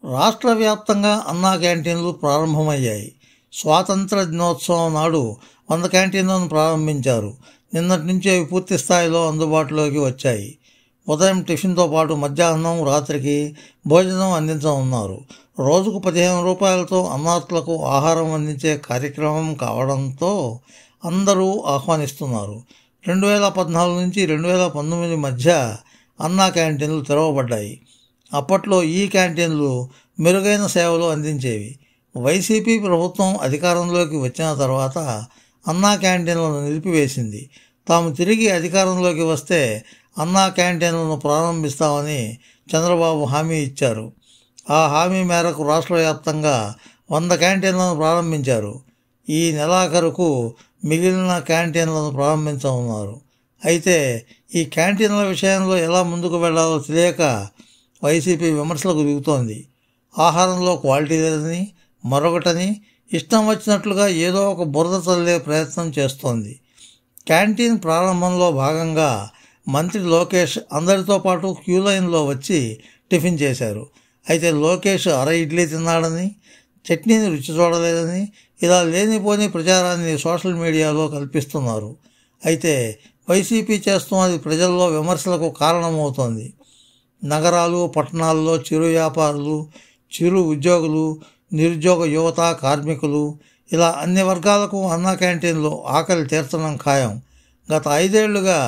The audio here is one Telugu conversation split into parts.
రాష్ట్ర వ్యాప్తంగా అన్నా క్యాంటీన్లు ప్రారంభమయ్యాయి. స్వాతంత్ర దినోత్సవం నాడు 100 క్యాంటీన్లను ప్రారంభించారు. నిన్నటి నుంచి అవి పూర్తి స్థాయిలో అందుబాటులోకి వచ్చాయి. ఉదయం టిఫిన్తో పాటు మధ్యాహ్నం, రాత్రికి భోజనం అందించనున్నారు. రోజుకు 15 రూపాయలతో అన్నార్థులకు ఆహారం అందించే కార్యక్రమం కావడంతో అందరూ ఆహ్వానిస్తున్నారు. 2014 నుంచి 2019 మధ్య అన్నా క్యాంటీన్లు తెరవబడ్డాయి. అప్పట్లో ఈ క్యాంటీన్లు మెరుగైన సేవలు అందించేవి. వైసీపీ ప్రభుత్వం అధికారంలోకి వచ్చిన తర్వాత అన్నా క్యాంటీన్లను నిలిపివేసింది. తాము తిరిగి అధికారంలోకి వస్తే అన్నా క్యాంటీన్లను ప్రారంభిస్తామని చంద్రబాబు హామీ ఇచ్చారు. ఆ హామీ మేరకు రాష్ట్ర వ్యాప్తంగా 100 క్యాంటీన్లను ప్రారంభించారు. ఈ నెలాఖరుకు మిగిలిన క్యాంటీన్లను ప్రారంభించనున్నారు. అయితే ఈ క్యాంటీన్ల విషయంలో ఎలా ముందుకు వెళ్లాలో తెలియక వైసీపీ విమర్శలకు దిగుతోంది. ఆహారంలో క్వాలిటీ లేదని, మరొకటని ఇష్టం వచ్చినట్లుగా ఏదో ఒక బురద చల్లే ప్రయత్నం చేస్తోంది. క్యాంటీన్ ప్రారంభంలో భాగంగా మంత్రి లోకేష్ అందరితో పాటు క్యూ లైన్లో వచ్చి టిఫిన్ చేశారు. అయితే లోకేష్ అర ఇడ్లీ తిన్నాడని, చట్నీని రుచి చూడలేదని ఇలా లేనిపోని ప్రచారాన్ని సోషల్ మీడియాలో కల్పిస్తున్నారు. అయితే వైసీపీ చేస్తున్నది ప్రజల్లో విమర్శలకు కారణమవుతోంది. నగరాలు, పట్టణాల్లో చిరు వ్యాపారులు, చిరు ఉద్యోగులు, నిరుద్యోగ యువత, కార్మికులు ఇలా అన్ని వర్గాలకు అన్నా క్యాంటీన్లో ఆకలి తీర్చడం ఖాయం. గత 5 ఏళ్లుగా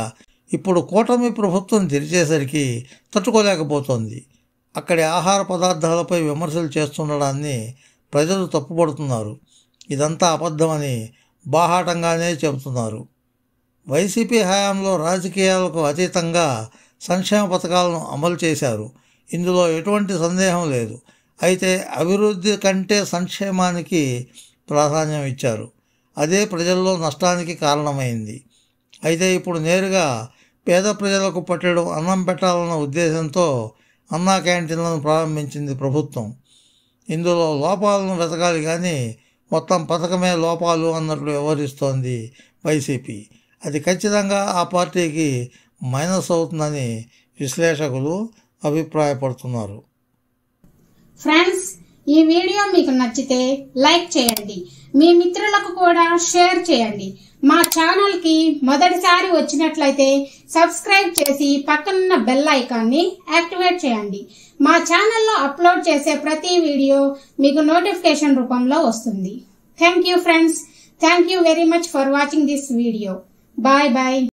ఇప్పుడు కూటమి ప్రభుత్వం తెరిచేసరికి తట్టుకోలేకపోతోంది. అక్కడి ఆహార పదార్థాలపై విమర్శలు చేస్తుండడాన్ని ప్రజలు తప్పుపడుతున్నారు. ఇదంతా అబద్ధమని బాహాటంగానే చెబుతున్నారు. వైసీపీ హయాంలో రాజకీయాలకు అతీతంగా సంక్షేమ పథకాలను అమలు చేశారు. ఇందులో ఎటువంటి సందేహం లేదు. అయితే అభివృద్ధి కంటే సంక్షేమానికి ప్రాధాన్యం ఇచ్చారు. అదే ప్రజల్లో నష్టానికి కారణమైంది. అయితే ఇప్పుడు నేరుగా పేద ప్రజలకు పట్టెడు అన్నం పెట్టాలన్న ఉద్దేశంతో అన్నా క్యాంటీన్లను ప్రారంభించింది ప్రభుత్వం. ఇందులో లోపాలను వెతకాలి కానీ మొత్తం పథకమే లోపాలు అన్నట్లు వ్యవహరిస్తోంది వైసీపీ. అది ఖచ్చితంగా ఆ పార్టీకి మైనస్ అవుతుందని విశ్లేషకులు అభిప్రాయపడుతున్నారు. ఫ్రెండ్స్, ఈ వీడియో మీకు నచ్చితే లైక్ చేయండి, మీ మిత్రులకు కూడా షేర్ చేయండి. మా ఛానల్ కి మొదటిసారి వచ్చినట్లయితే సబ్స్క్రైబ్ చేసి పక్కనున్న బెల్ ఐకాన్ని యాక్టివేట్ చేయండి. మా ఛానల్లో అప్లోడ్ చేసే ప్రతి వీడియో మీకు నోటిఫికేషన్ రూపంలో వస్తుంది. Thank you friends. Thank you very much for watching this video. Bye bye.